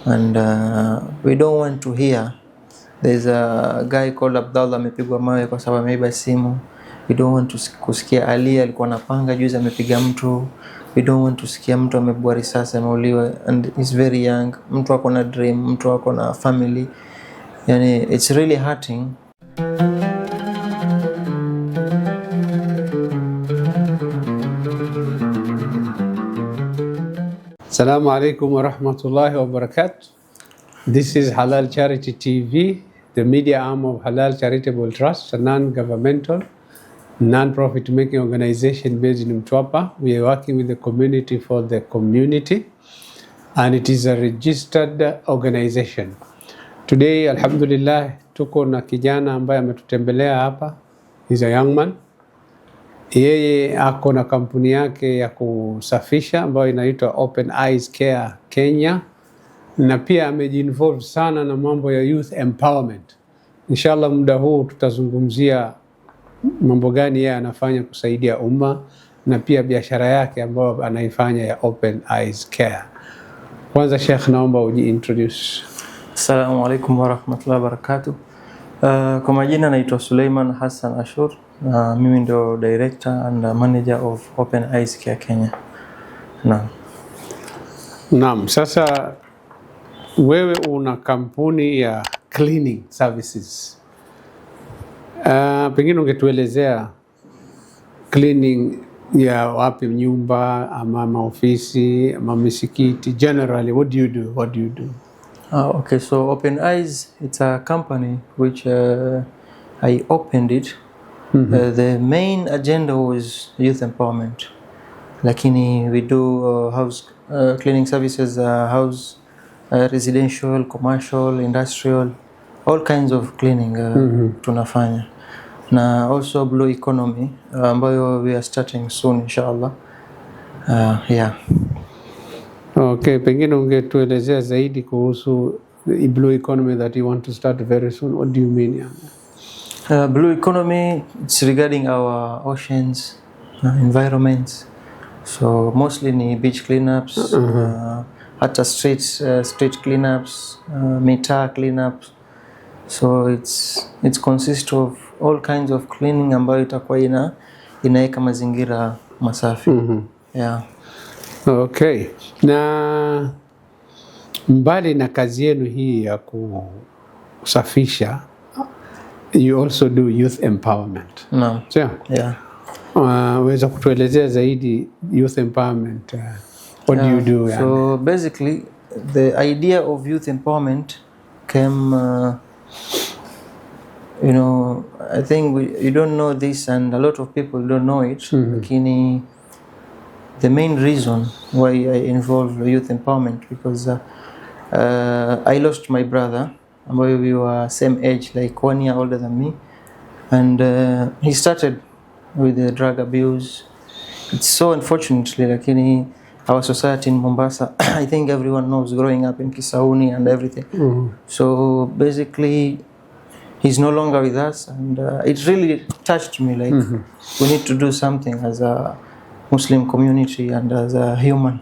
and we don't want to hear there's a guy called Abdallah amepigwa mawe kwa sababu ameiba simu. We don't want to kusikia Ali alikuwa anapanga juzi amepiga mtu. We don't want to sikia mtu amebua risasi ameuliwa and he's very young. Mtu ako na dream, mtu ako na family. Yani it's really hurting. Assalamu alaikum wa rahmatullahi wa barakatuh. This is Halal Charity TV, the media arm of Halal Charitable Trust, a non-governmental, non-profit making organization based in Mtwapa. We are working with the community for the community, and it is a registered organization. Today, alhamdulillah, tuko na kijana ambaye ametutembelea hapa. He's a young man. Yeye ako na kampuni yake ya kusafisha ambayo inaitwa Open Eyes Care Kenya, na pia amejiinvolve sana na mambo ya youth empowerment. Inshallah muda huu tutazungumzia mambo gani yeye anafanya kusaidia umma na pia biashara yake ambayo anaifanya ya Open Eyes Care. Kwanza Sheikh, naomba ujiintroduce. Assalamu alaikum wa rahmatullahi wa barakatuh. Kwa majina naitwa Suleiman Hassan Ashur. Mimi ndo director and manager of Open Eyes Care Kenya. Naam, sasa wewe una kampuni ya cleaning services. Pengine ungetuelezea cleaning ya wapi, nyumba ama maofisi ama misikiti? Generally, what do you do? Okay, so Open Eyes, it's a company which I opened it. The main agenda was youth empowerment. Lakini we do house cleaning services, house residential, commercial, industrial, all kinds of cleaning tunafanya. Na also blue economy ambayo we are starting soon inshallah. Yeah. Okay, pengine ungetuelezea zaidi kuhusu the blue economy that you want to start very soon. What do you mean? Blue economy, it's regarding our oceans, environments. So mostly ni beach cleanups, hata street cleanups, mitaa cleanups. So it's consists of all kinds of cleaning ambayo itakuwa inaeka mazingira masafi. Yeah. Okay. Na mbali na kazi yenu hii ya kusafisha, you also do youth empowerment. No. Yeah. Weza kutuelezea zaidi youth empowerment? What do you do? So basically, the idea of youth empowerment came, I think you don't know this and a lot of people don't know it. Lakini the main reason why I involved youth empowerment because I lost my brother. We were same age, like 1 year older than me, and he started with the drug abuse. It's so unfortunately, like in our society in Mombasa, I think everyone knows growing up in Kisauni and everything. So basically, he's no longer with us, and it really touched me. Like we need to do something as a Muslim community and as a human.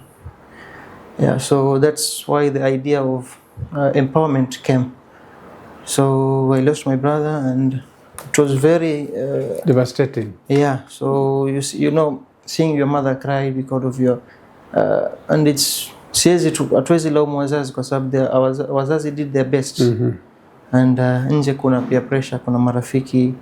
Yeah, so that's why the idea of empowerment came. So I lost my brother and it was very devastating. Yeah, so you know seeing your mother cry because of your and it's hatuwezi laumu wazazi kwa sababu wazazi did their best. And nje kuna peer pressure, kuna marafiki,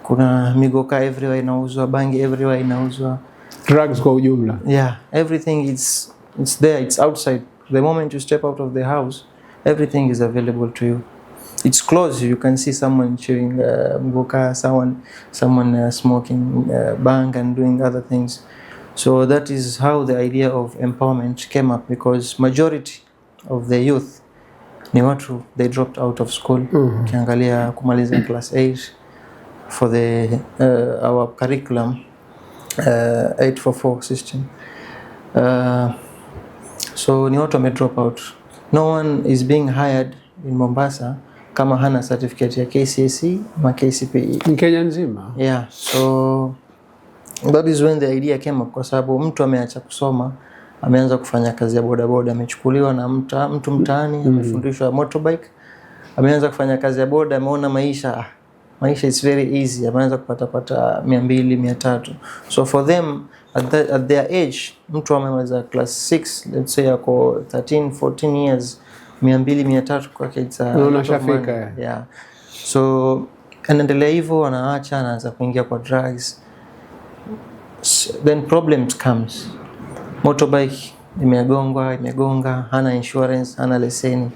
kuna migoka everywhere inauzwa, bangi everywhere inauzwa, drugs kwa ujumla. Yeah, everything it's there, it's outside. The moment you step out of the house, everything is available to you. It's close. You can see someone chewing mgoka, someone smoking bang and doing other things. So that is how the idea of empowerment came up, because majority of the youth ni watu they dropped out of school. Kiangalia kumaliza class 8 for the our curriculum 844 system. So ni watu wame drop out. No one is being hired in Mombasa kama hana certificate ya KCSE ama KCPE. Kenya nzima. Yeah, so that is when the idea came up, kwa sababu mtu ameacha kusoma ameanza kufanya kazi ya bodaboda, amechukuliwa na mtu mtaani, amefundishwa motorbike, ameanza kufanya kazi ya boda, ameona maisha is very easy, ameanza kupata 200 300. So for them at their age, mtu amemaliza class 6, let's say ako 13 14 years, 200 300 kwake it's unashafika. Yeah. So anaendelea hivyo, anaacha, anaanza kuingia kwa drugs. Then problems comes. Motorbike imegonga, hana insurance, hana leseni.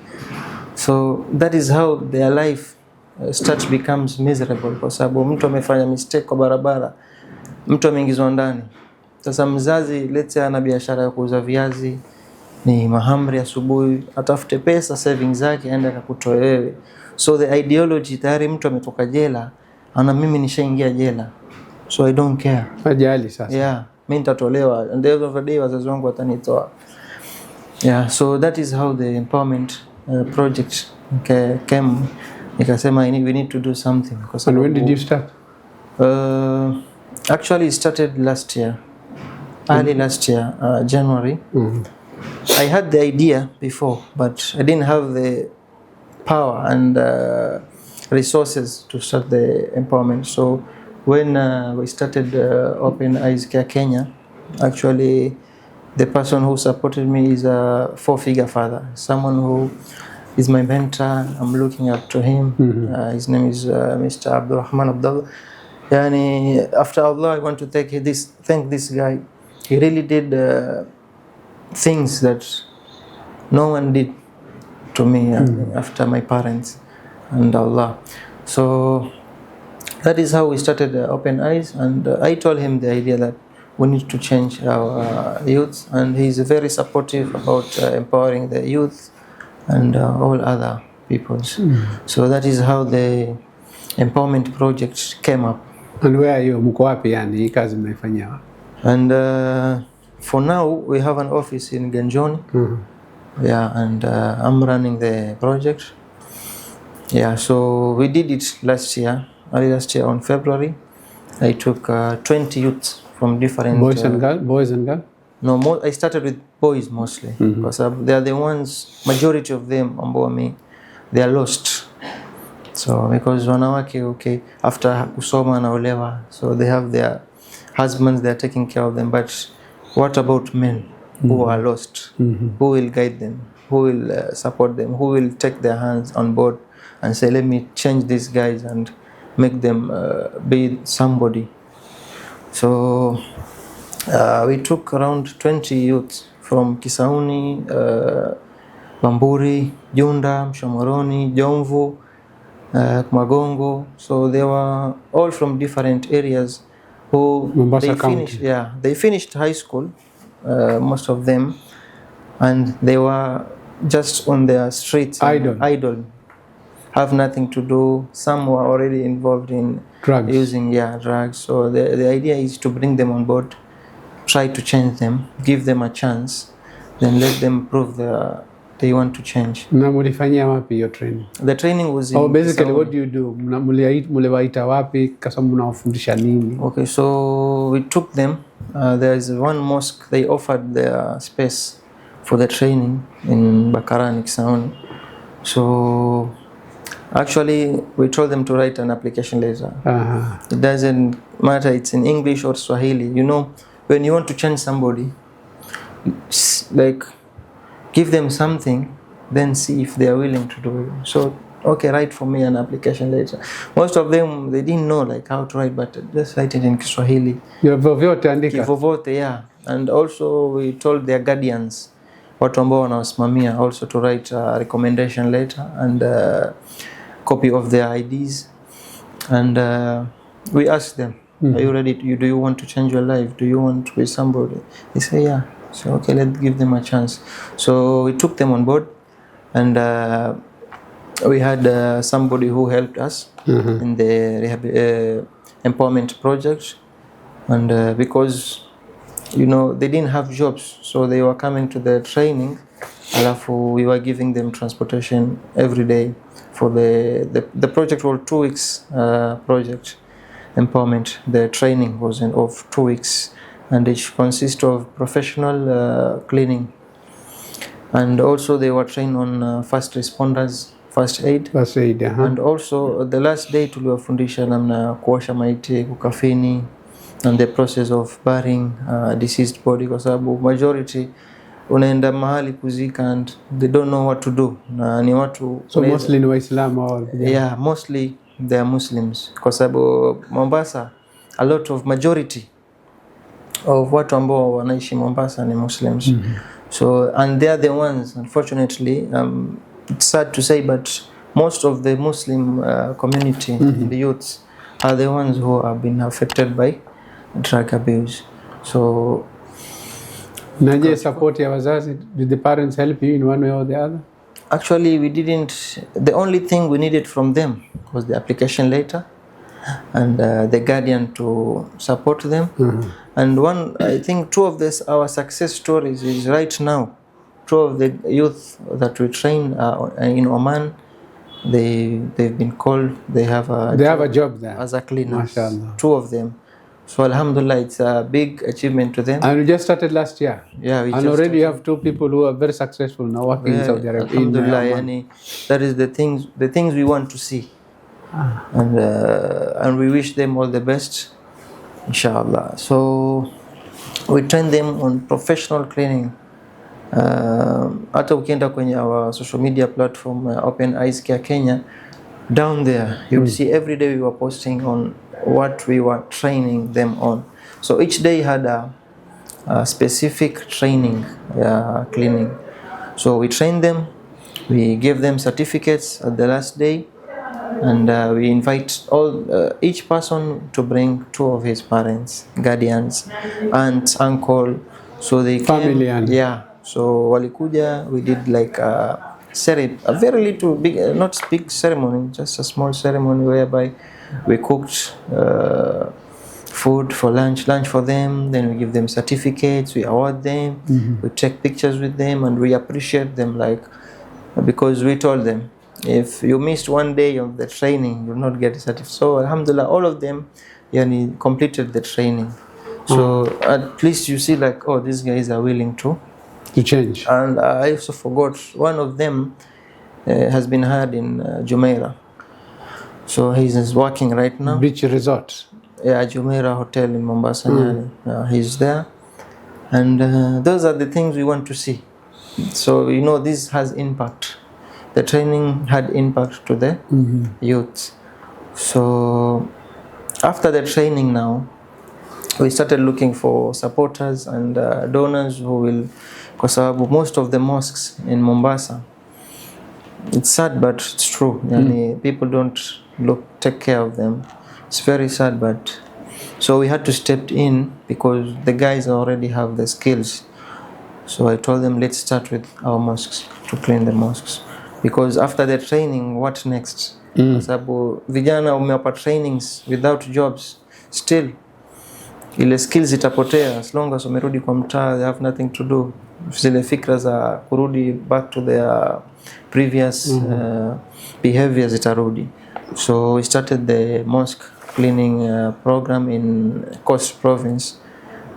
So that is how their life becomes miserable, kwa sababu mtu amefanya mistake kwa barabara, mtu ameingizwa ndani. Sasa mzazi, let's say ana biashara ya kuuza viazi, ni mahamri asubuhi, atafute pesa savings zake aende akakutoe wewe. So the ideology, tayari mtu ametoka jela, ana mimi nishaingia jela, so I don't care. Ajali sasa. Yeah, mimi nitatolewa, and the end of the day wazazi wangu watanitoa. Yeah, so that is how the empowerment project came. Nikasema we need to do something. And when did you start? Actually it started last year. Early last year, January. I had the idea before, but I didn't have the power and resources to start the empowerment. So when we started Open Eyes Care Kenya, actually the person who supported me is a 4-figure father, someone who is my mentor. I'm looking up to him. His name is Mr. Abdurrahman Abdullah. Yani, after Allah, I want to thank this guy. He really did things that no one did to me after my parents and Allah. So that is how we started Open Eyes, and I told him the idea that we need to change our youth, and he's very supportive about empowering the youth and all other peoples. So that is how the empowerment project came up. And where are you? Mko wapi yani hii kazi mnaifanyia? And for now we have an office in Ganjoni. Yeah, and I'm running the project. Yeah, so we did it early last year on February. I took 20 youths from different boys and girls. No, I started with boys mostly, because they are the ones, majority of them ambao they are lost. So because wanawake, okay, after kusoma na olewa, so they have their husbands, they are taking care of them, but what about men who are lost? Who will guide them? Who will support them? Who will take their hands on board and say, let me change these guys and make them be somebody? So we took around 20 youths from Kisauni, Bamburi, Junda, Mshomoroni, Jomvu, Magongo. So they were all from different areas who they finished high school, most of them, and they were just on their streets, idle, have nothing to do. Some were already involved in using drugs. So the idea is to bring them on board, try to change them, give them a chance, then let them prove they want to change. Na mulifanyia wapi your training? The training was in basically what do you do? Muliwaita wapi kasa mnawafundisha nini? Okay, so we took them. There is one mosque, they offered their space for the training in Bakarani, Kisauni. So actually we told them to write an application letter. It doesn't matter, it's in English or Swahili. You know, when you want to change somebody, like give them something, then see if they are willing to do it. So, okay, write for me an application letter. Most of them, they didn't know like how to write, but just write it in Kiswahili. Kivovote, yeah. And also we told their guardians, watu ambao wanawasimamia, also to write a recommendation letter and a copy of their IDs. And we asked them, are you ready? Do you want to change your life? Do you want to be somebody? They say, yeah. So, okay, let's give them a chance. So we took them on board, and we had somebody who helped us in the empowerment project. And because, you know, they didn't have jobs, so they were coming to the training. Alafu we were giving them transportation every day. For the project was 2 weeks project empowerment. The training was of 2 weeks. and it consists of professional cleaning, and also they were trained on first responders, first aid, and also the last day tuliwafundisha namna kuosha maiti, kukafini, and the process of burying deceased body, kwa sababu majority unaenda mahali kuzika and they don't know what to do, na ni watu mostly ni Waislamu au yeah, mostly they are Muslims, kwa sababu Mombasa a lot of majority of watu ambao wanaishi Mombasa ni Muslims. So and they are the ones, unfortunately, it's sad to say, but most of the Muslim community, the youths, are the ones who have been affected by drug abuse. So naje support ya wazazi, did the parents help you in one way or the other? Actually, we didn't. The only thing we needed from them was the application letter and the guardian to support them. And one, I think, two of our success stories is right now. Two of the youth that we train in Oman, they've been called. They have a job there as a cleaner. Mashallah. Two of them. So Alhamdulillah, it's a big achievement to them. And we just started last year. Yeah, and already you have two people who are very successful now working in Saudi Arabia. Alhamdulillah, that is the things we want to see. And we wish them all the best, inshallah. So we train them on professional cleaning. Hata ukienda kwenye our social media platform Open Eyes Care Kenya, down there you will see every day we were posting on what we were training them on. So each day had a specific training cleaning. So we trained them, we gave them certificates at the last day, and we invite each person to bring two of his parents, guardians, aunt, uncle, so they family came. Yeah, so walikuja, we did like a very little, big, not big ceremony, just a small ceremony whereby we cooked food for lunch for them, then we give them certificates, we award them, we take pictures with them, and we appreciate them, like, because we told them, if you missed one day of the training, you'll not get a certificate. So Alhamdulillah, all of them completed the training. So at least you see, like, oh, these guys are willing to change. And I also forgot, one of them has been hired in Jumeirah. So he's working right now. Beach resort. Yeah, Jumeirah Hotel in Mombasa. He's there. And those are the things we want to see. So, this has impact. The training had impact to the youth. So after the training now, we started looking for supporters and donors who will, because most of the mosques in Mombasa, it's sad but it's true. People don't take care of them. It's very sad, but so we had to step in because the guys already have the skills. So I told them, let's start with our mosques to clean the mosques, because after the training, what next? Sababu vijana umewapa trainings without jobs, still ile skills itapotea. As long as umerudi kwa mtaa, they have nothing to do. Zile fikra za kurudi back to their previous behaviors itarudi. So we started the mosque cleaning program in Coast Province,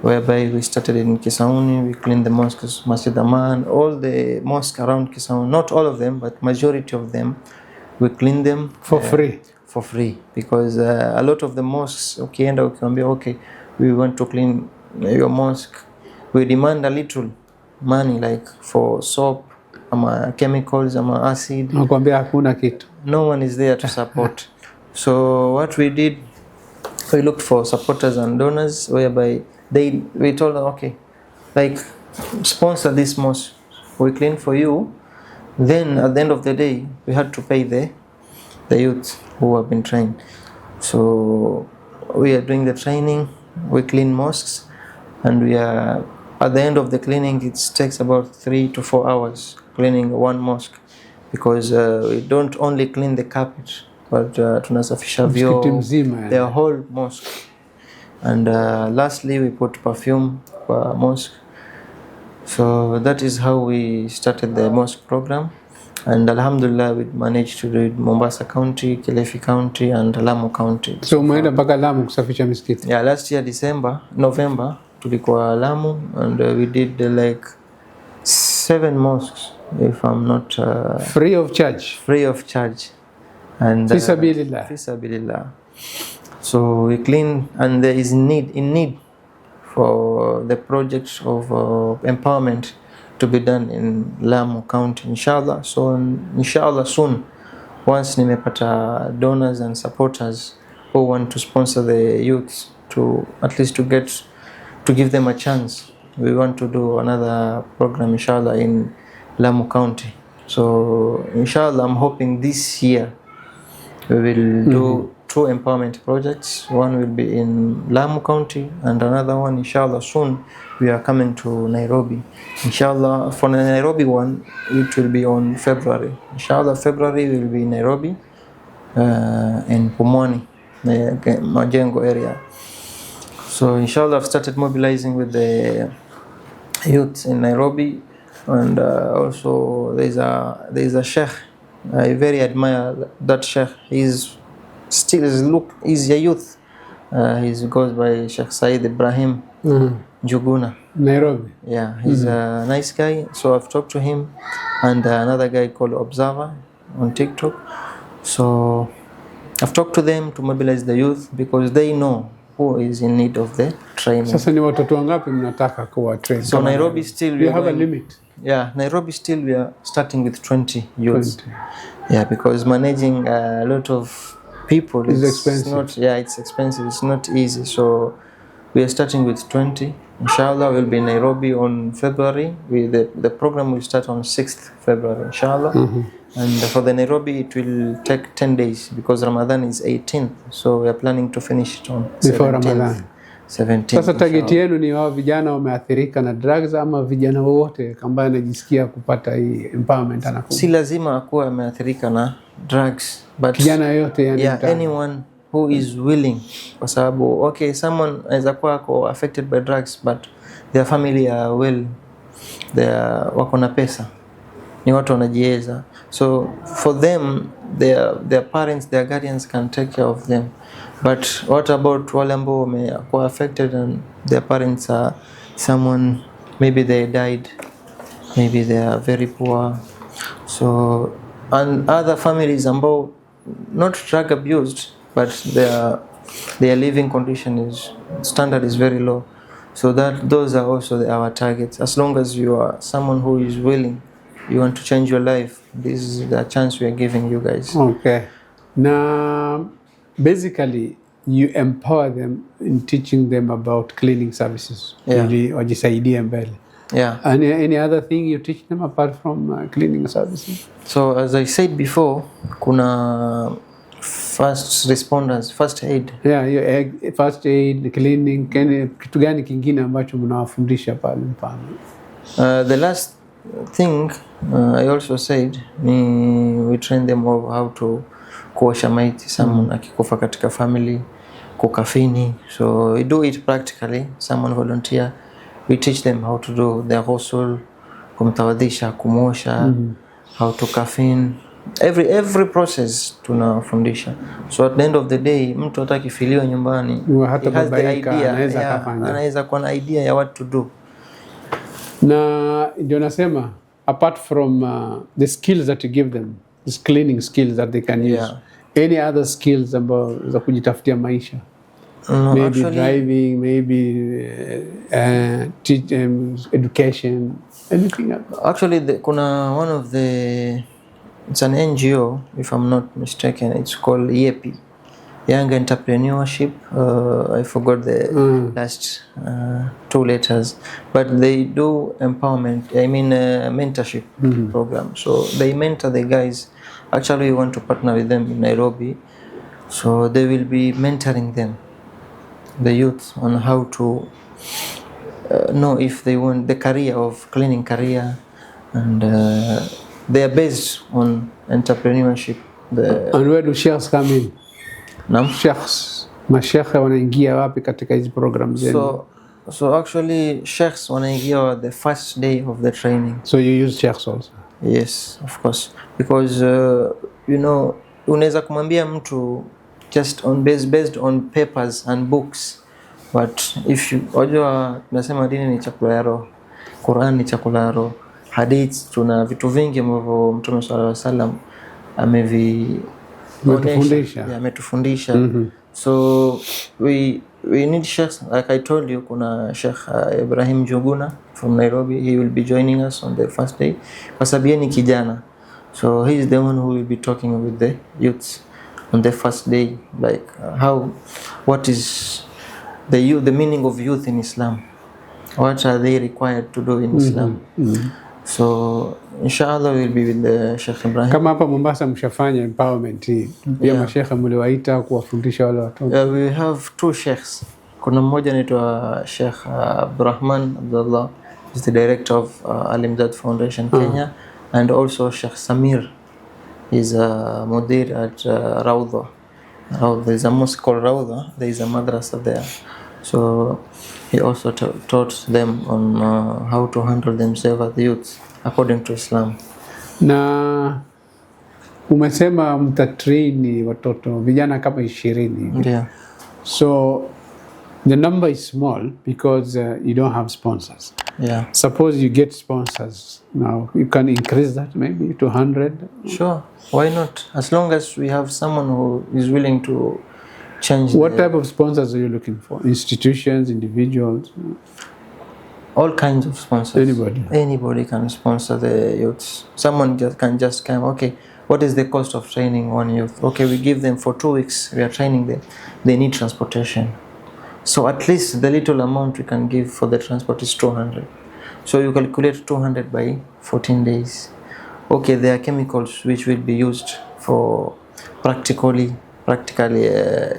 whereby we started in Kisauni. We cleaned the mosques, Masjid Aman, all the mosques around Kisauni. Not all of them, but majority of them. We cleaned them for free. For free, because a lot of the mosques, okay, we want to clean your mosque. We demand a little money, like for soap, chemicals, acid. Nakwambia hakuna kitu. No one is there to support. So what we did, we looked for supporters and donors, whereby we told them, okay, like, sponsor this mosque, we clean for you. Then at the end of the day, we had to pay the youth who have been trained. So we are doing the training, we clean mosques, and we are at the end of the cleaning, it takes about 3 to 4 hours cleaning one mosque, because we don't only clean the carpet, but tunasafisha vyoo, the whole mosque. And lastly, we put perfume per mosque. So that is how we started the mosque program. And Alhamdulillah, we managed to do it Mombasa County, Kilifi County, and Lamu County. So umeenda mpaka Lamu kusafisha misikiti? Yeah, last year November, tulikuwa Lamu and we did like 7 mosques if I'm not free of charge and fi sabilillah. fi sabilillah. So we clean, and there is need for the project of empowerment to be done in Lamu County, inshallah. So inshallah soon, once nimepata donors and supporters who want to sponsor the youths to at least to give them a chance, we want to do another program inshallah in Lamu County. So inshallah I'm hoping this year we will do 2 empowerment projects. One will be in Lamu County and another one inshallah soon we are coming to Nairobi. Inshallah for the Nairobi one it will be on February. Inshallah February will be in Nairobi in Pumwani, Majengo area. So inshallah I've started mobilizing with the youth in Nairobi, and also there's a sheikh. I very admire that sheikh. He's a youth. He goes by Sheikh Said Ibrahim Juguna. Nairobi. Yeah, he's a nice guy. So I've talked to him and another guy called Observer on TikTok. So I've talked to them to mobilize the youth because they know who is in need of the training. Sasa ni watoto wangapi mnataka kuwa train? So Nairobi still we have a limit. Yeah, Nairobi still we are starting with 20 youths. 20. Yeah, because managing a lot of people is expensive. It's expensive. It's not easy. So we are starting with 20. Inshallah, we'll be in Nairobi on February. The program will start on 6th February, inshallah. And for the Nairobi, it will take 10 days because Ramadan is 18th. So we are planning to finish it on before Ramadan. 17th. Sasa target yenu ni wao vijana wameathirika na drugs ama vijana wote ambaye anajisikia kupata hii empowerment anakuja? Si lazima akuwe ameathirika na drugs, but kijana yote yani, anyone who is willing, kwa sababu someone anaweza kuwa affected by drugs but their family are well, wako na pesa, ni watu wanajiweza. So for them, their parents, their guardians can take care of them. But what about wale ambao wamekuwa affected and their parents are someone, maybe they died, maybe they are very poor. So and other families ambao not drug abused, but their living standard is very low. So those are also our targets. As long as you are someone who is willing, you want to change your life, this is the chance we are giving you guys. Okay. Now, basically, you empower them in teaching them about cleaning services. Wajisaidie mbele. Yeah. And any other thing you teach them apart from cleaning services? So as I said before, kuna first responders, first aid. Yeah, first aid, cleaning, kitu gani kingine ambacho mnawafundisha pale mfano? The last thing I also said we train them of how to kuosha maiti, someone akikufa katika family, kukafini. So we do it practically. Someone volunteer, we teach them how to do their ghusl, kumtawadhisha, kumosha, how to kafin, every process tunafundisha. So at the end of the day, mtu atakifiliwa nyumbani, he has the idea, anaweza kuwa na idea ya what to do. Na ndio nasema apart from the skills that you give them, these cleaning skills that they can use, any other skills ambao za kujitafutia maisha? Maybe actually, driving, maybe education, anything else? Actually, kuna it's an NGO, if I'm not mistaken, it's called YEPI, Young Entrepreneurship. I forgot the last 2 letters, but they do empowerment, mentorship program. So they mentor the guys. Actually, we want to partner with them in Nairobi. So they will be mentoring them, the youth, on how to know if they want the career of cleaning career, and they are based on entrepreneurship. And where do sheikhs come in? Naam? Sheikhs, mashekhe wanaingia wapi katika hizi programs zenu? So actually sheikhs wanaingia the first day of the training. So you use sheikhs also? Yes, of course, because unaweza kumwambia mtu just based on papers and books, but if you wajua, tunasema dini ni chakula ya roho, Qur'an ni chakula ya roho, hadith, tuna vitu vingi ambavyo Mtume sallallahu alaihi wasallam ametufundisha. So we need sheikhs, like I told you, kuna Sheikh Ibrahim Juguna from Nairobi. He will be joining us on the first day kwa sababu yeye ni kijana, so he is the one who will be talking with the youths on the first day, like what is the meaning of youth in Islam, what are they required to do in Islam. So inshallah we'll be with the Sheikh Ibrahim. Kama hapa Mombasa mshafanya empowerment hii, pia mashekhe mliwaita kuwafundisha wale watoto? We have 2 sheikhs. Kuna mmoja anaitwa Sheikh Abdurrahman Abdullah, is the director of Al-Imdad Foundation Kenya, and also Sheikh Samir is a mudir at Rawda. There is a mosque called Rawda, there is a madrasa there. So he also taught them on how to handle themselves as youths according to Islam. Na umesema mtatraini watoto vijana kama 20. Yeah. So the number is small because you don't have sponsors. Yeah. Suppose you get sponsors now, you can increase that maybe to 100. Sure, why not? As long as we have someone who is willing to change. What type of sponsors are you looking for? Institutions, individuals? All kinds of sponsors. Anybody can sponsor the youths. Someone can just come, okay, what is the cost of training one youth? Okay, we give them for 2 weeks, we are training them. They need transportation. So at least the little amount we can give for the transport is 200. So you calculate 200 by 14 days. Okay, there are chemicals which will be used for practically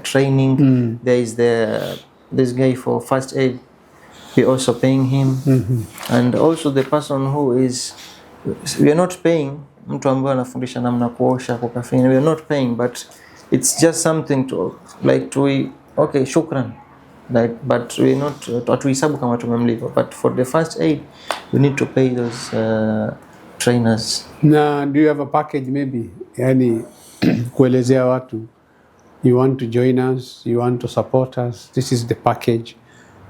training. There is this guy for first aid. We're also paying him. And also the person who is, we are not paying mtu ambaye anafundisha namna kuosha kukafini. We are not paying, but it's just something to okay, shukran. But we not atuhesabu kama tumemlipa, but for the first aid we need to pay those trainers. Now, do you have a package maybe? Yani kuelezea watu, you want to join us, you want to support us, this is the package.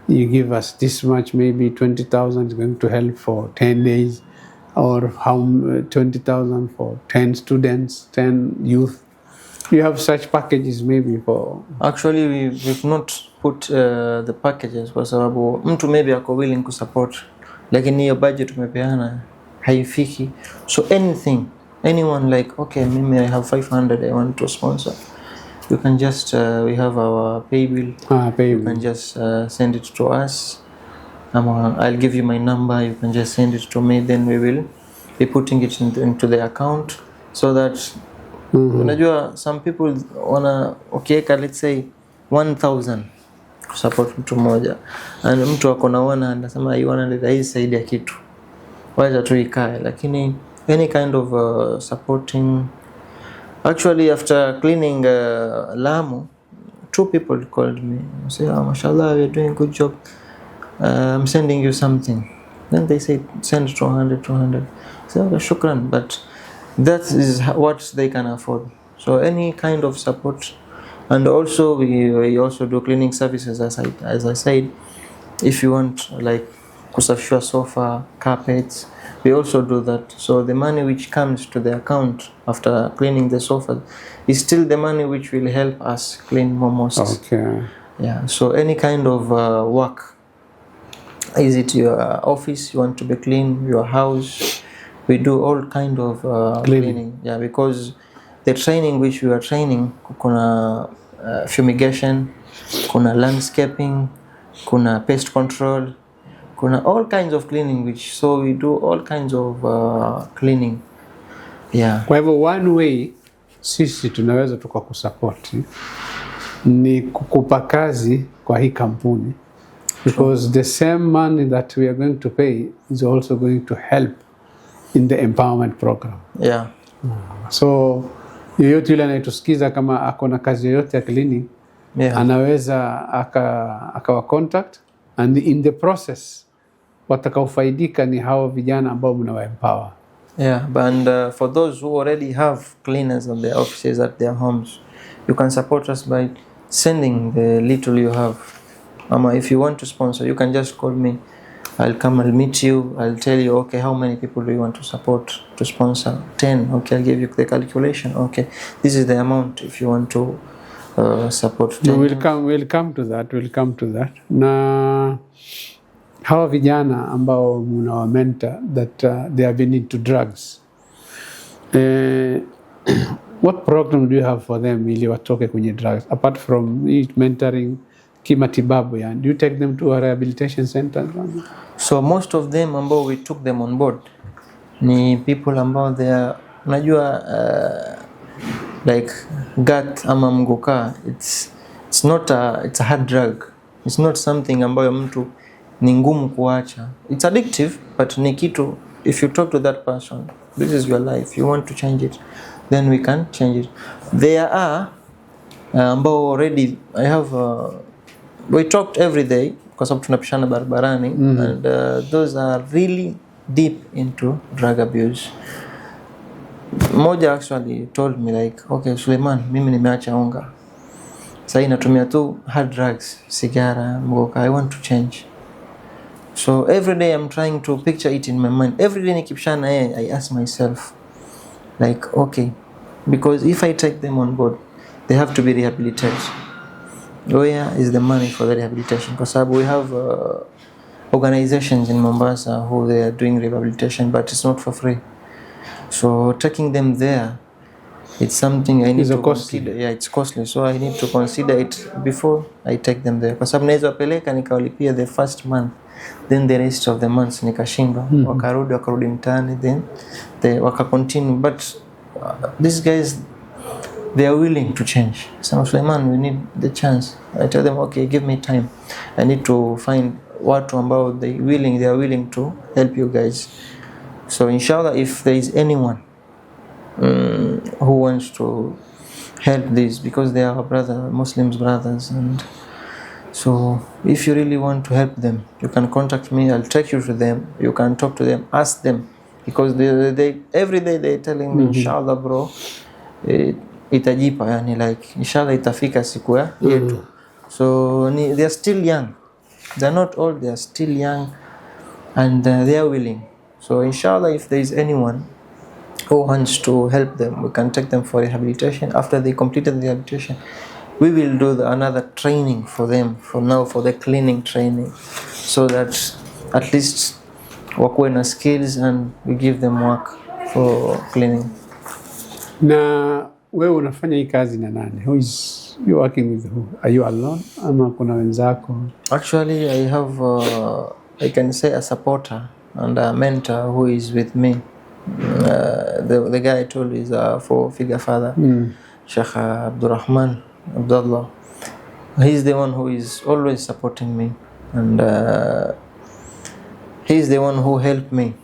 You give us this much, maybe 20,000 is going to help for 10 days, or 20,000 for 10 students, 10 youth. You have such packages maybe for... Actually, we've not put the packages kwa sababu mtu maybe ako willing to support, lakini hiyo budget tumepeana haifiki. So anyone like, okay, maybe I have 500, I want to sponsor. You can just, we have our pay bill. You can just send it to us. I'll give you my number, you can just send it to me, then we will be putting it into the account so that unajua some people ukiweka let's say 1,000 kusupport mtu mmoja, and mtu akona 100 anasema hii 100 haisaidia kitu, wacha tu ikae. Lakini any kind of supporting. Actually, after cleaning Lamu, 2 people called me and said, oh, mashallah, you're doing a good job, I'm sending you something. Then they said send 200. I said, okay, shukran, but that is what they can afford. So any kind of support. And also we also do cleaning services, as I said. If you want like kusafisha sofa, carpets, we also do that. So the money which comes to the account after cleaning the sofa is still the money which will help us clean more mosques. Okay. Yeah, so any kind of work. Is it your office you want to be clean, your house? We do all kind of cleaning. Yeah, because the training which we are training, kuna fumigation, kuna landscaping, kuna pest control, kuna all kinds of cleaning, so we do all kinds of cleaning. Yeah. Kwa hivyo one way sisi tunaweza tukakusupport ni kukupa kazi kwa hii kampuni, because the same money that we are going to pay is also going to help in the empowerment program. Yeah. So yoyote yule anayetusikiza kama akona kazi yoyote ya cleaning, anaweza akawa contact, and in the process watakaofaidika ni hao vijana ambao mnawa empower. Yeah, and for those who already have cleaners on their offices at their homes, you can support us by sending the little you have. if you want to sponsor, you can just call me. I'll come, I'll meet you, I'll tell you, okay, how many people do you want to support, to sponsor? 10, okay, I'll give you the calculation, okay, this is the amount if you want to support 10. We'll come to that. Na hawa vijana ambao mnawa mentor that they have been into drugs, what program do you have for them ili watoke kwenye drugs apart from mentoring kimatibabu? Yani, do you take them to a rehabilitation center? So most of them ambao we took them on board ni people ambao they are, unajua like gut ama mgoka, it's a hard drug. It's not something ambayo mtu ni ngumu kuacha. It's addictive, but ni kitu, if you talk to that person, this is your life, you want to change it, then we can change it. There are ambao already I have we talked every day kwa sababu tunapishana barabarani, and those are really deep into drug abuse. Moja actually told me like, okay Suleiman, mimi nimeacha unga, sasa natumia tu hard drugs, sigara, mgoka, I want to change. So every day I'm trying to picture it in my mind. Every day nikipishana I ask myself like, okay, because if I take them on board, they have to be rehabilitated. Where is the money for the rehabilitation? Because we have organizations in Mombasa who they are doing rehabilitation, but it's not for free. So taking them there, it's something I need to consider. Yeah, it's costly. So I need to consider it before I take them there. Kwa sababu naweza peleka nikawalipia the first month, then the rest of the months nikashindwa. Wakarudi mtaani, then they continue. But these guys, they are willing to change. So Suleiman, we need the chance. I tell them, okay, give me time. I need to find watu ambao they are willing to help you guys. So inshallah, if there is anyone who wants to help this, because they are Muslims brothers, and so if you really want to help them, you can contact me. I'll take you to them. You can talk to them, ask them, because they every day they're telling me, inshallah bro, itajipa, yani like inshallah itafika siku yetu. So they are still young. They're not old, they are still young, and they are willing. So inshallah, if there is anyone who wants to help them, we can take them for rehabilitation. After they completed the rehabilitation, we will do another training for them, for the cleaning training, so that at least wakuwe na skills, and we give them work for cleaning. Na wewe unafanya hii kazi na nani? Who is you working with? Who? Are you alone ama kuna wenzako? Actually, I have I can say a supporter and a mentor who is with me. The guy I told is a four-figure father, Sheikh Abdurrahman Abdullah. He's the one who is always supporting me, and he's the one who helped me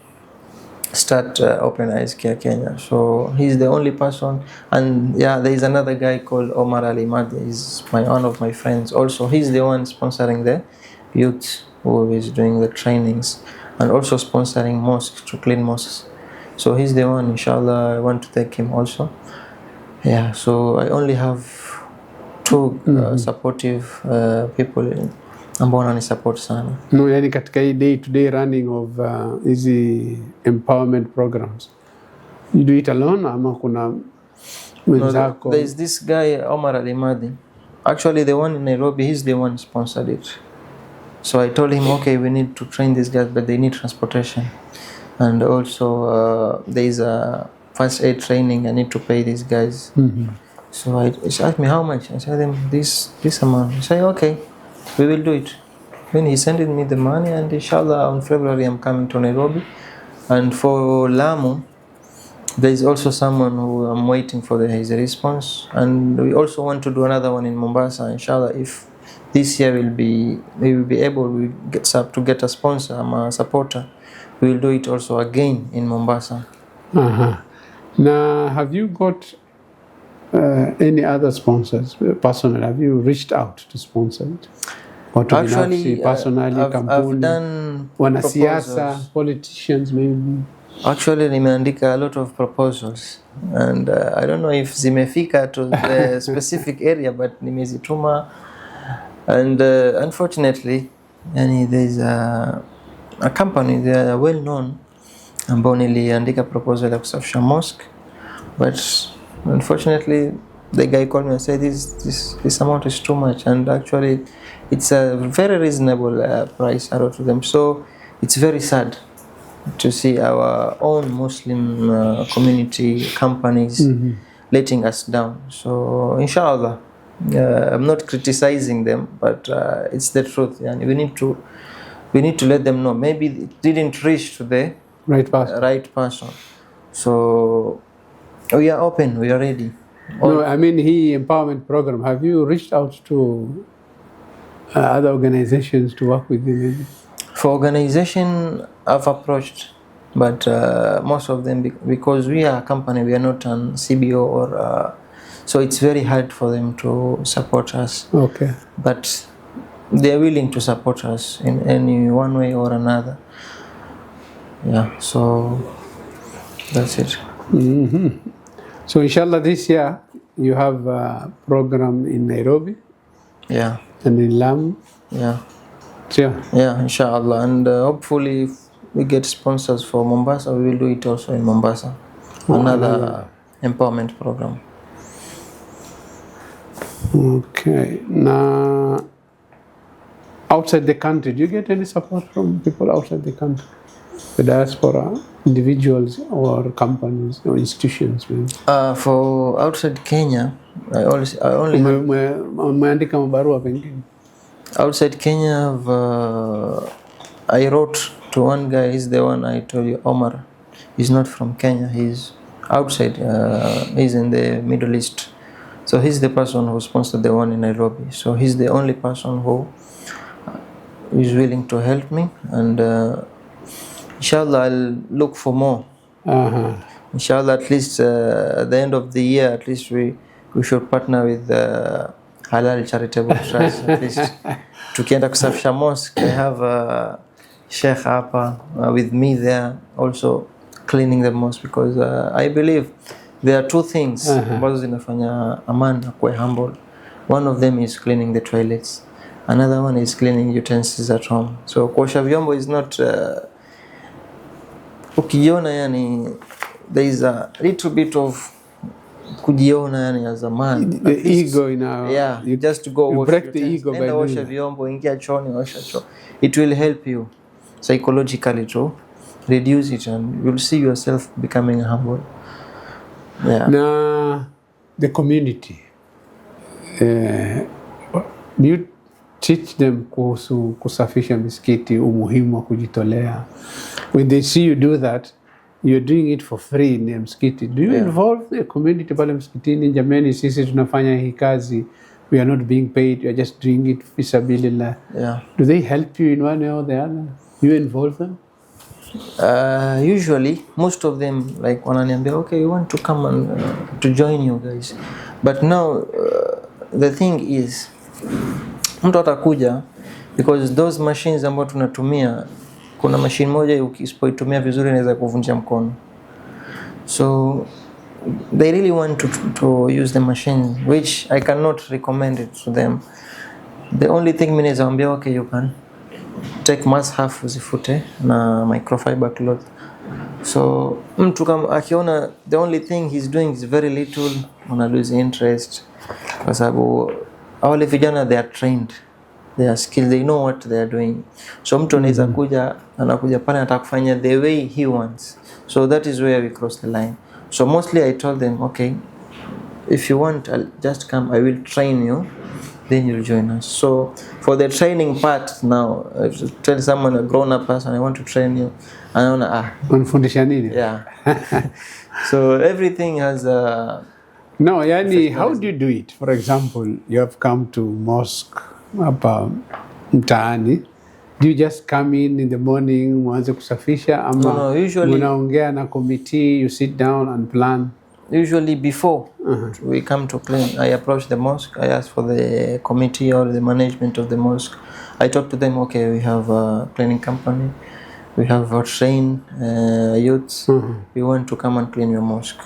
start Open Eyes Care Kenya. So he's the only person, and yeah, there is another guy called Omar Ali Madi. He's one of my friends. Also, he's the one sponsoring the youth who is doing the trainings, and also sponsoring mosques, to clean mosques. So he's the one, inshallah, I want to take him also. Yeah, so I only have two supportive people ambao wananisupport sana. No, yani katika hii day-to-day running of easy empowerment programs, you do it alone ama kuna wenzako? There is this guy Omar Ali Madi. Actually, the one in Nairobi, he's the one sponsored it. So I told him, okay, we need to train these guys, but they need transportation. And also there is a first aid training, I need to pay these guys. So he asked me how much. I said them this amount. He said, okay, we will do it. Then he sent me the money, and inshallah on February I'm coming to Nairobi. And for Lamu, there is also someone who I'm waiting for his response. And we also want to do another one in Mombasa, inshallah. If this year we will be able to get a sponsor, a supporter, we will do it also again in Mombasa. Now, have you got any other sponsors personally? Have you reached out to sponsor it? Actually, personally, I've done wanasiasa, politicians maybe. Actually, nimeandika a lot of proposals, and I don't know if zimefika to the specific area, but nimezituma And unfortunately, there's a company, they are well known, ambao niliandika proposal ya kusafisha mosque, but unfortunately the guy called me and said this amount is too much, and actually it's a very reasonable price I wrote to them. So it's very sad to see our own Muslim community companies letting us down. So inshallah, I'm not criticizing them, but it's the truth. Yani we need to let them know. Maybe it didn't reach to the right person. So we are open, we are ready. No, I mean, empowerment program. Have you reached out to other organizations to work with them? For organization, I've approached, but most of them, because we are a company, we are not an CBO or so it's very hard for them to support us. Okay. But they are willing to support us in any one way or another. Yeah, so that's it. So inshallah this year you have a program in Nairobi. Yeah. And in Lamu. Yeah. Yeah, inshallah. And hopefully if we get sponsors for Mombasa, we will do it also in Mombasa. Another empowerment program. Okay. Now, outside the country, do you get any support from people outside the country? The diaspora, individuals or companies or institutions? For outside Kenya, I only umeandika mabarua pengine? Outside Kenya, I wrote to one guy. He's the one I told you, Omar. He's not from Kenya. He's outside. He's in the Middle East. So he's the person who sponsored the one in Nairobi. So he's the only person who is willing to help me. And inshallah, I'll look for more. Inshallah, at least at the end of the year, at least we should partner with Halal Charitable Trust. At least tukienda kusafisha mosque, I have a sheikh hapa with me there, also cleaning the mosque, because I believe there are two things ambazo zinafanya Aman akuwe humble. One of them is cleaning the toilets. Another one is cleaning utensils at home. So kuosha vyombo is not ukijiona, yani there is a little bit of kujiona, yani as a man. The ego in our... Yeah, you just go wash break the ego by doing washa vyombo, ingia chooni, washa choo. It will help you psychologically to reduce it, and you'll see yourself becoming humble. Yeah. Now, the community, do you teach them kuhusu kusafisha misikiti, umuhimu wa kujitolea? When they see you do that, you're doing it for free in the msikiti. Do you involve the community pale msikitini? Jamani, sisi tunafanya hii kazi. We are not being paid. We are just doing it fisabilillah. Yeah. Do they help you in one way or the other? You involve them? Usually, most of them, like wananiambia, okay, we want to come and to join you guys. But now, the thing is, mtu atakuja, because those machines ambao tunatumia, kuna machine moja usipoitumia vizuri inaweza kuvunja mkono. So they really want to use the machine, which I cannot recommend it to them. The only thing mimi naweza ambia, okay, you can take must-have uzifute na microfiber cloth. So mtu kama akiona the only thing he's doing is very little, una lose interest, kwa sababu wale vijana they are trained, they are skilled, they know what they are doing. So mtu anaweza anakuja pale atakufanya the way he wants. So that is where we cross the line. So mostly I told them, okay, if you want, I'll just come, I will train you, then you'll join us. So for the training part now, if you tell someone, a grown-up person, I want to train you, anaona unafundisha nini? Yeah. So everything has a... No, yani, how do you do it? For example, you have come to mosque hapa mtaani. Do you just come in the morning, mwanze kusafisha, ama no, usually unaongea na committee, you sit down and plan? Usually before we come to clean, I approach the mosque, I ask for the committee or the management of the mosque. I talk to them, okay, we have a cleaning company, we have our trained youths, we want to come and clean your mosque.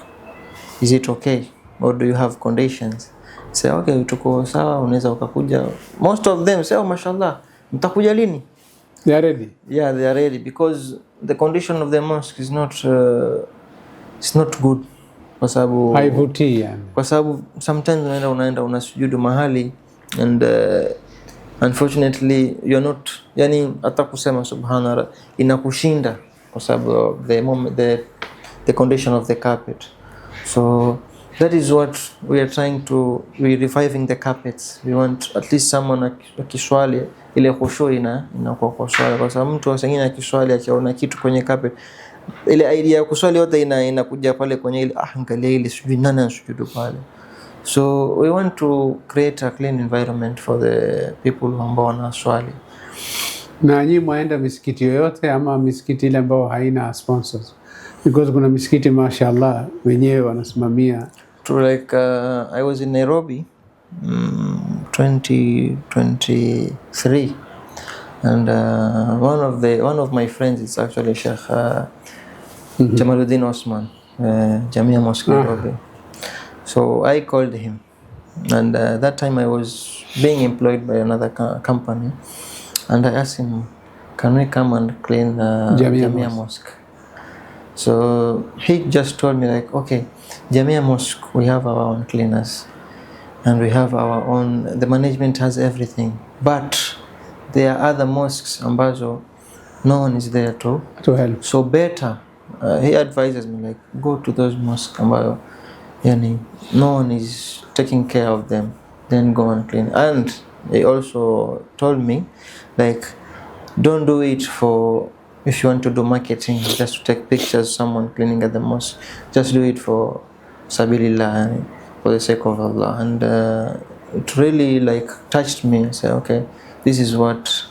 Is it okay? Or do you have conditions? Say okay, tuko sawa, unaweza ukakuja. Most of them say, oh, mashallah, mtakuja lini? They are ready. Yeah, they are ready because the condition of the mosque is not it's not good. Kwa sababu haivutii yani. Kwa sababu sometimes unaenda unasujudu mahali and unfortunately you're not, yani hata kusema subhanallah inakushinda kwa sababu the condition of the carpet. So that is what we are trying to, we reviving the carpets. We want at least someone akiswali ile khushu inakuwa kwa swala, kwa sababu mtu asengine akiswali akiona kitu kwenye carpet, ile idea ya kuswali yote inakuja pale kwenye ile angalia ile sijui nani anasujudu pale. So we want to create a clean environment for the people ambao wanaswali. Na nyinyi mwaenda misikiti yoyote ama misikiti ile ambayo haina sponsors? Because kuna misikiti mashallah wenyewe wanasimamia. Like I was in Nairobi 2023 and one of my friends is actually Sheikh Jamaluddin Osman, Jamia Mosque Nairobi. So I called him and that time I was being employed by another company and I asked him, can we come and clean Jamia Mosque? So he just told me like, okay, Jamia Mosque, we have our own cleaners and we have our own, the management has everything, but there are other mosques ambazo no one is there to help. So better, he advises me like, go to those mosques ambayo yani no one is taking care of them, then go and clean. And he also told me like, don't do it for, if you want to do marketing, just to take pictures of someone cleaning at the mosque, just do it for sabilillah, for the sake of Allah. And it really like touched me and said, okay, this is what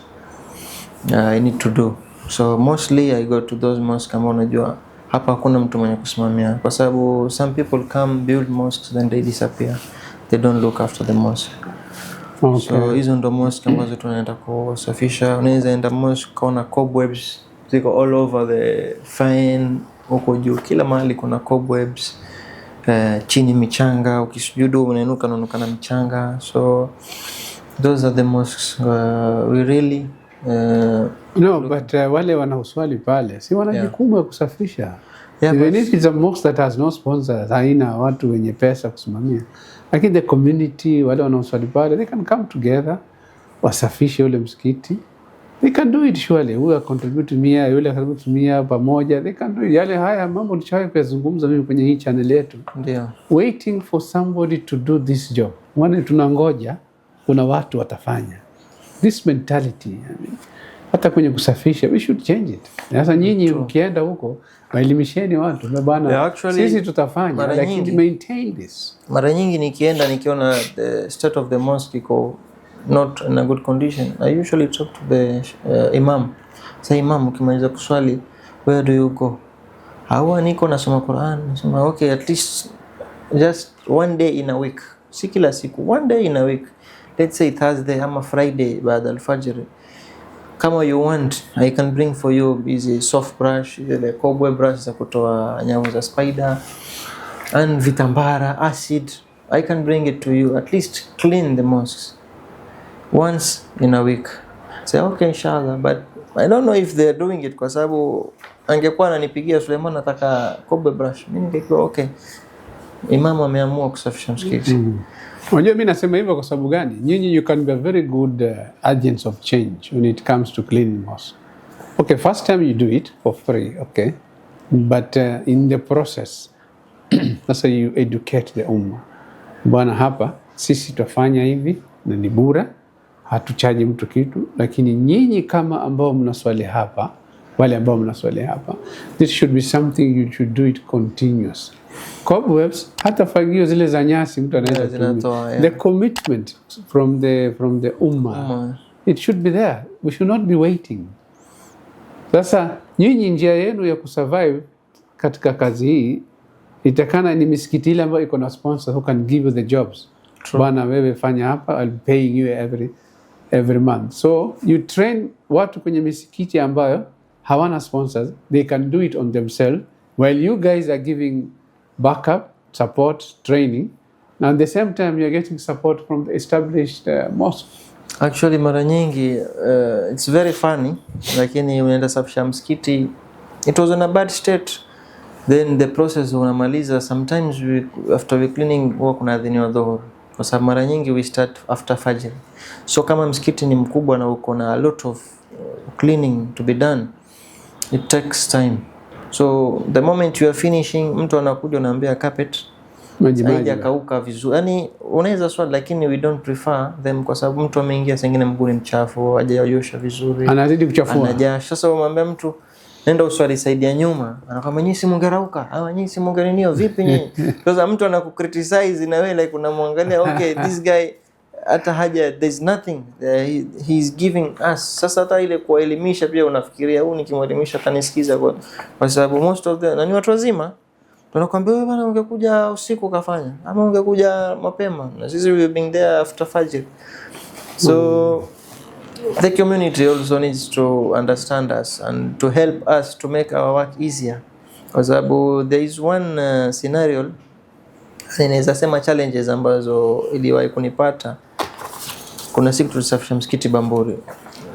I need to do. So mostly I go to those mosques ambao unajua hapa hakuna mtu mwenye kusimamia, kwa sababu some people come build mosques then they disappear, they don't look after the mosque. Okay. So hizo ndo mosque ambazo tunaenda kusafisha. Unaweza enda mosque kaona cobwebs ziko all over the fine, huko juu kila mahali kuna cobwebs, chini michanga, ukisujudu unainuka na michanga. So those are the mosques we really but wale wanaoswali pale si wana jukumu ya kusafisha. Yeah, even if it's a mosque that has no sponsors, haina watu wenye pesa kusimamia, lakini the community wale wanaoswali pale they can come together wasafishe ule msikiti. They can do it surely. Huyu contribute 100, yule contribute 100 pamoja, they can do it. Yale haya mambo nishawahi kuzungumza mimi kwenye hii channel yetu. Ndio. Waiting for somebody to do this job. Wana tunangoja kuna watu watafanya. This mentality, yani hata kwenye kusafisha we should change it. Sasa nyinyi mkienda huko waelimisheni watu bwana, sisi tutafanya, lakini maintain this. Mara nyingi nikiona the state of the mosque iko not in a good condition, I usually talk to the imam. Say, imam, ukimaliza kuswali, where do you go? Hawa niko nasoma Quran. Nasema okay, at least just one day in a week, si kila siku, one day in a week, let's say Thursday ama Friday baada al-fajr. Kama you want, I can bring for you busy soft brush, ile cobweb brush za kutoa nyavu za spider and vitambara, acid. I can bring it to you, at least clean the mosques once in a week. Say okay, inshallah, but I don't know if they're doing it, kwa sababu angekuwa ananipigia Suleiman nataka cobweb brush, mimi ningekuwa okay, imamu ameamua kusafisha msikiti. Unajua mimi nasema hivyo kwa sababu gani? Nyinyi you can be a very good agents of change when it comes to cleaning mosque. Okay, first time you do it for free, okay, but in the process sasa you educate the ummah. Bwana, hapa sisi tutafanya hivi na ni bora, hatuchaji mtu kitu, lakini nyinyi kama ambao mnaswali hapa, wale ambao mnaswali hapa, this should be something you should do it continuous. Cobwebs, hata fagio zile za nyasi mtu anaweza kutumia. The commitment from the ummah, it should be there. We should not be waiting. Sasa nyinyi njia yenu ya kusurvive katika kazi hii itakana ni misikiti ile ambayo iko na sponsor who can give you the jobs. Bwana, wewe fanya hapa, I'll be paying you every month. So you train watu kwenye misikiti ambayo hawana sponsors, they can do it on themselves while you guys are giving backup, support, training And at the same time, you're getting support from the established mosque. Actually, mara nyingi it's very funny, lakini unaenda safisha msikiti, it was in a bad state, then the process unamaliza, sometimes after we cleaning huwa kuna adhini wa dhuhur, kwa sababu mara nyingi we start after fajr. So kama msikiti ni mkubwa na uko na a lot of cleaning to be done, it takes time. So the moment you are finishing, mtu anakuja unaambia carpet maji akauka vizuri, yani unaweza swali, lakini we don't prefer them kwa sababu mtu ameingia sengine mguu ni mchafu, hajayosha vizuri, anazidi kuchafua, anajasha. Sasa umwambia mtu nenda uswali saidia nyuma, anakwambia nyinyi si mungerauka, au nyinyi si mungeninio vipi nyinyi? Sasa mtu anakukriticize na wewe like unamwangalia, okay this guy hata haja, there's nothing he is giving us. Sasa hata ile kuelimisha pia unafikiria huyu nikimwelimisha atanisikiza, kwa sababu most of them ni watu wazima. Tunakwambia wewe bana, ungekuja usiku kafanya, ama ungekuja mapema, na sisi we been there after fajr. So the community also needs to understand us and to help us to make our work easier, kwa sababu there is one scenario inaweza sema challenges ambazo iliwahi kunipata. Kuna siku tulisafisha msikiti Bamburi,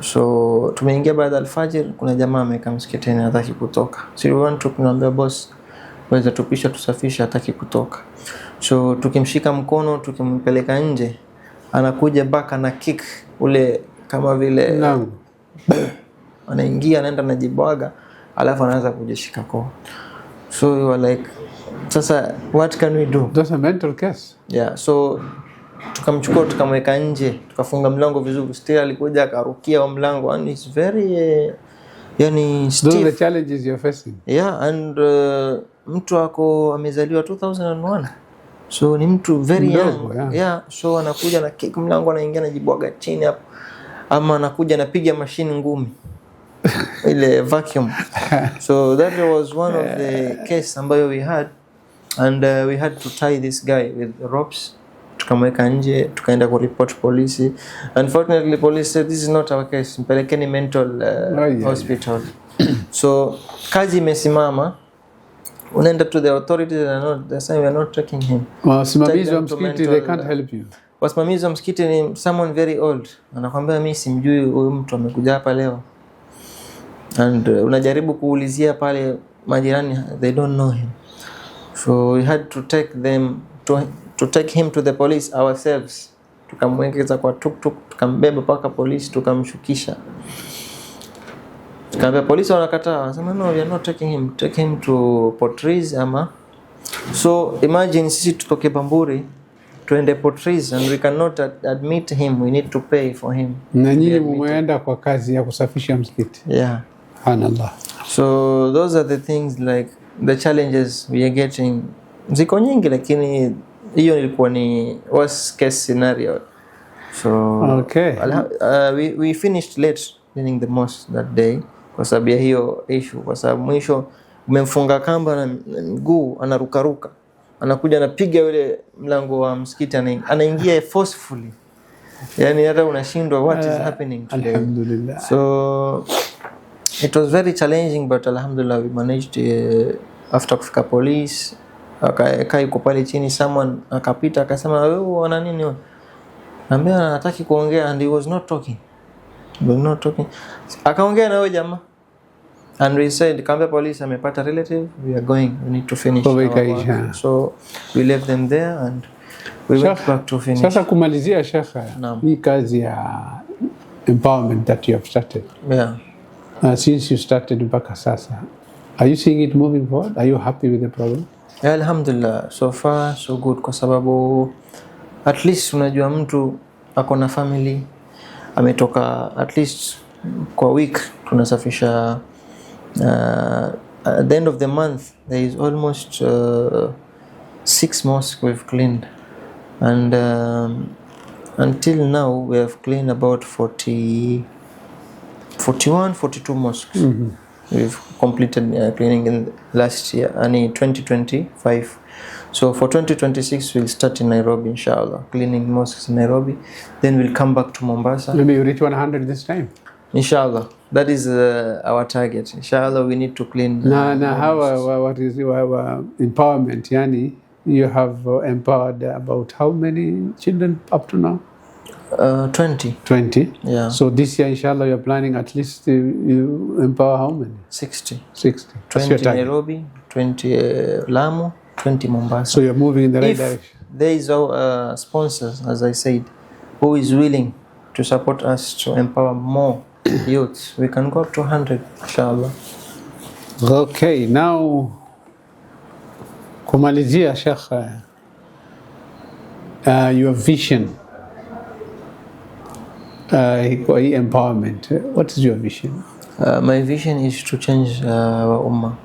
so tumeingia baada ya alfajr, kuna jamaa amekaa msikitini hataki kutoka. So we want to kumwambia boss, waweza tupisha tusafisha, hataki kutoka. So tukimshika mkono tukimpeleka nje, anakuja baka na kick ule kama vile anaingia anaenda najibwaga, alafu anaanza kujishika koo. So you are like, sasa what can we do? That's a mental case. Yeah, so tukamchukua tukamweka nje, tukafunga mlango vizuri. Still alikuja akarukia wa mlango, and it's very yani stiff. Those are the challenges you're facing. Yeah, and mtu ako amezaliwa 2001, so ni mtu very young. Yeah, so anakuja na kick mlango, anaingia anajibwaga chini hapo, ama anakuja anapiga mashine ngumi ile vacuum. So that was one of the case ambayo we had, and we had to tie this guy with ropes. Tukamweka nje, tukaenda ku report polisi. Unfortunately police said this is not our case, mpelekeni mental hospital. So kazi imesimama, unaenda to the authorities and they say we are not taking him. Wasimamizi wa msikiti, they can't help you. Wasimamizi wa msikiti ni someone very old, anakuambia mimi simjui huyu mtu amekuja hapa leo, and unajaribu kuulizia pale majirani, they don't know him. So we had to take them to take him to the police ourselves. Tukamwekeza kwa tuk-tuk, tukambeba paka police, tukamshukisha. Tukamwambia police wanakataa, wanasema no, we are not taking him, take him to Portrees ama. So imagine sisi tutoke Bamburi tuende Portrees and we cannot admit him, we need to pay for him. Na nyinyi mmeenda kwa kazi ya kusafisha msikiti. Yeah. Subhanallah. So those are the things, like the challenges we are getting. Ziko nyingi, lakini hiyo ilikuwa ni worst case scenario. So okay. We finished late cleaning the mosque that day kwa sababu ya hiyo issue, kwa sababu mwisho umemfunga kamba na mguu anarukaruka, anakuja anapiga yule mlango wa msikiti, anaingia forcefully, yani hata unashindwa what is happening today. Alhamdulillah. So it was very challenging, but alhamdulillah we managed after kufika police. Akakaa yuko pale chini, someone akapita akasema wewe una nini wewe? Naambia anataka kuongea, and he was not talking. Akaongea na wewe jamaa, and we said kaambia police amepata relative, we are going, we need to finish our work. So we left them there and we went back to finish. Sasa kumalizia shekha, hii kazi ya empowerment that you have started. Yeah. Since you started mpaka sasa, are you seeing it moving forward? Are you happy with the program? Yeah, alhamdulillah, so far so good, kwa sababu at least unajua mtu ako na family, ametoka at least kwa week tunasafisha. At the end of the month there is almost 6 mosques we've cleaned, and until now we have cleaned about 42 mosques. We've completed cleaning in last year, 2025. So for 2026 we'll start in Nairobi, inshallah, cleaning mosques in Nairobi. Then we'll come back to Mombasa. Maybe you reach 100 this time. Inshallah, that is our target. Inshallah, we need to clean. How what is your empowerment? Yani you have empowered about how many children up to now? 20. 20? Yeah. So this year, inshallah, you're planning at least you empower how many? 60. 60. 20 Nairobi, 20 Lamu, 20 Mombasa. So you're moving in the right direction. There is our sponsors, as I said, who is willing to support us to empower more youths. We can go up to 100, inshallah. Okay, now kumalizia Sheikh, your vision, empowerment. What is your vision? My vision is to change our ummah,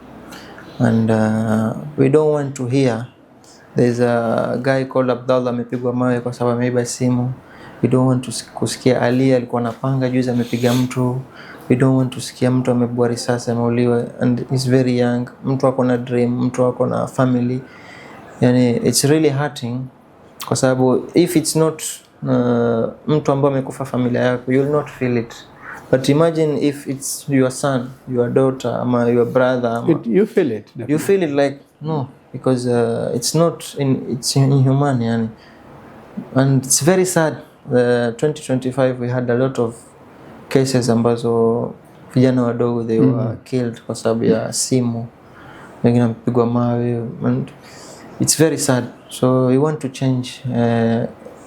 and we don't want to hear there's a guy called Abdullah amepigwa mawe kwa sababu ameiba simu. We don't want to kusikia Ali alikuwa anapanga juzi amepiga mtu. We don't want to sikia mtu amebua risasi ameuliwa and he's very young. Mtu ako na dream, mtu ako na family. Yani it's really hurting kwa sababu if it's not mtu ambaye amekufa familia yako, you'll not feel it. But imagine if it's your son, your daughter, ama your brother. Ama, you feel it. Definitely. You feel it like no, because it's inhuman, yani. And it's very sad. 2025 we had a lot of cases ambazo vijana wadogo they were killed kwa sababu ya simu, wengine wamepigwa mawe, and it's very sad. So we want to change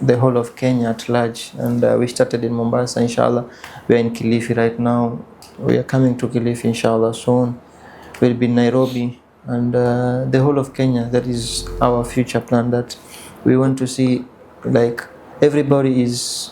the whole of Kenya at large, and we started in Mombasa. Inshallah, we are in Kilifi right now. We are coming to Kilifi inshallah soon. We'll be in Nairobi and the whole of Kenya. That is our future plan, that we want to see like everybody is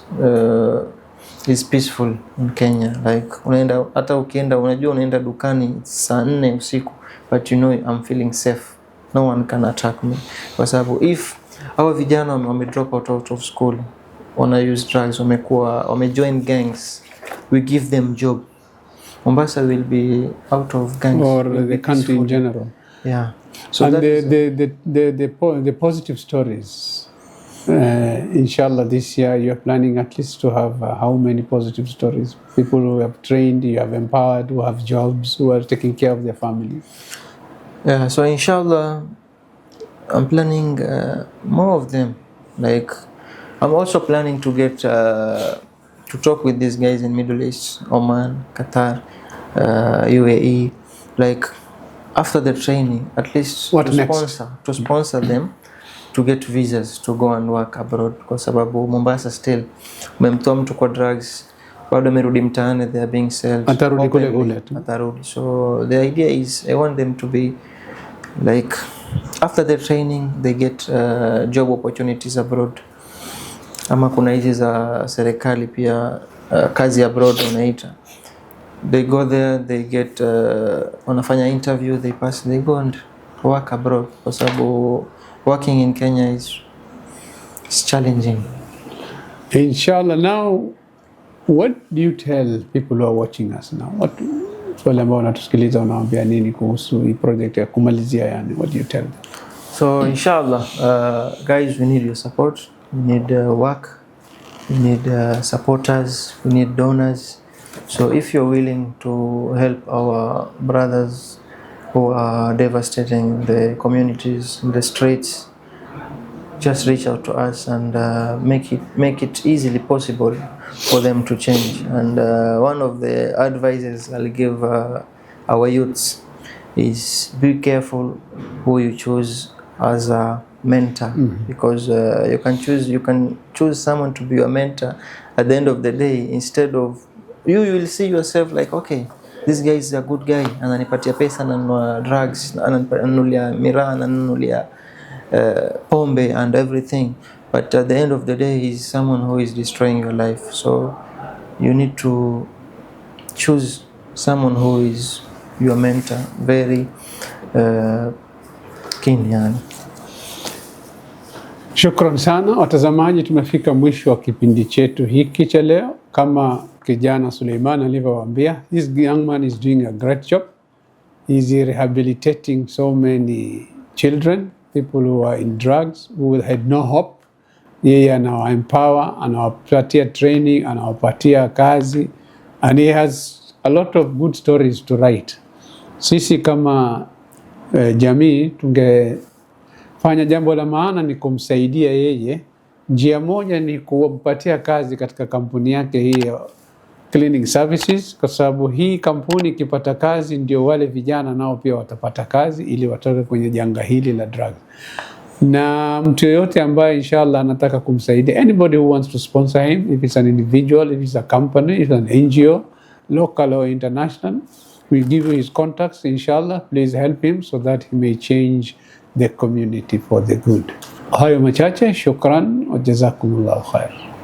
peaceful in Kenya. Like unaenda hata ukienda unajua unaenda dukani saa 4 usiku, but you know I'm feeling safe. No one can attack me. Kwa sababu if our vijana wame drop out of school, wana use drugs, wame-join gangs, we give them job, Mombasa will be out of gangs. Or the country in general. Yeah. So and the positive stories, inshallah this year you're planning at least to have how many positive stories? People who have trained, you have empowered, who have jobs, who are taking care of their family. Yeah, so inshallah I'm planning more of them. Like I'm also planning to get to talk with these guys in Middle East, Oman, Qatar, UAE. Like after the training, at least to sponsor them to get visas to go and work abroad. Kwa sababu Mombasa still umemtoa mtu kwa drugs, bado amerudi mtaani, they are being sold. Atarudi kule tu. Atarudi. So the idea is I want them to be like after the training they get job opportunities abroad. Ama kuna hizi za serikali pia kazi abroad unaita. They go there, they get wanafanya interview, they pass, they go and work abroad. Kwa sababu working in Kenya is challenging. Inshallah. Now, what do you tell people who are watching us now? Wale ambao wanatusikiliza unawaambia nini kuhusu hii project ya kumalizia yani? What do you tell them? So inshallah, guys, we need your support. We need work. We need supporters. We need donors. So if you're willing to help our brothers who are devastating the communities in the streets, just reach out to us and make it easily possible for them to change. And one of the advices I'll give our youths is be careful who you choose as a mentor, because you can choose someone to be your mentor. At the end of the day, instead of you will see yourself like, okay, this guy is a good guy, ananipatia pesa, ananunua drugs, ananunulia miraa, ananunulia pombe and everything, but at the end of the day he's someone who is destroying your life. So you need to choose someone who is your mentor, very keen yani. Shukran sana watazamaji, tumefika mwisho wa kipindi chetu hiki cha leo. Kama kijana Suleiman alivyowaambia, this young man is doing a great job. He's rehabilitating so many children, people who are in drugs, who had no hope. Yeye anawa empower, anawapatia training, anawapatia kazi, and he has a lot of good stories to write. Sisi kama jamii fanya jambo la maana ni kumsaidia yeye. Njia moja ni kumpatia kazi katika kampuni yake hii cleaning services, kwa sababu hii kampuni ikipata kazi ndio wale vijana nao pia watapata kazi ili watoke kwenye janga hili la drugs. Na mtu yoyote ambaye inshallah anataka kumsaidia, anybody who wants to sponsor him, if it's an individual, if it's a company, if it's an NGO, local or international, we'll give you his contacts inshallah. Please help him so that he may change the community for the good. Hayo machache, shukran wa jazakumullahu khair.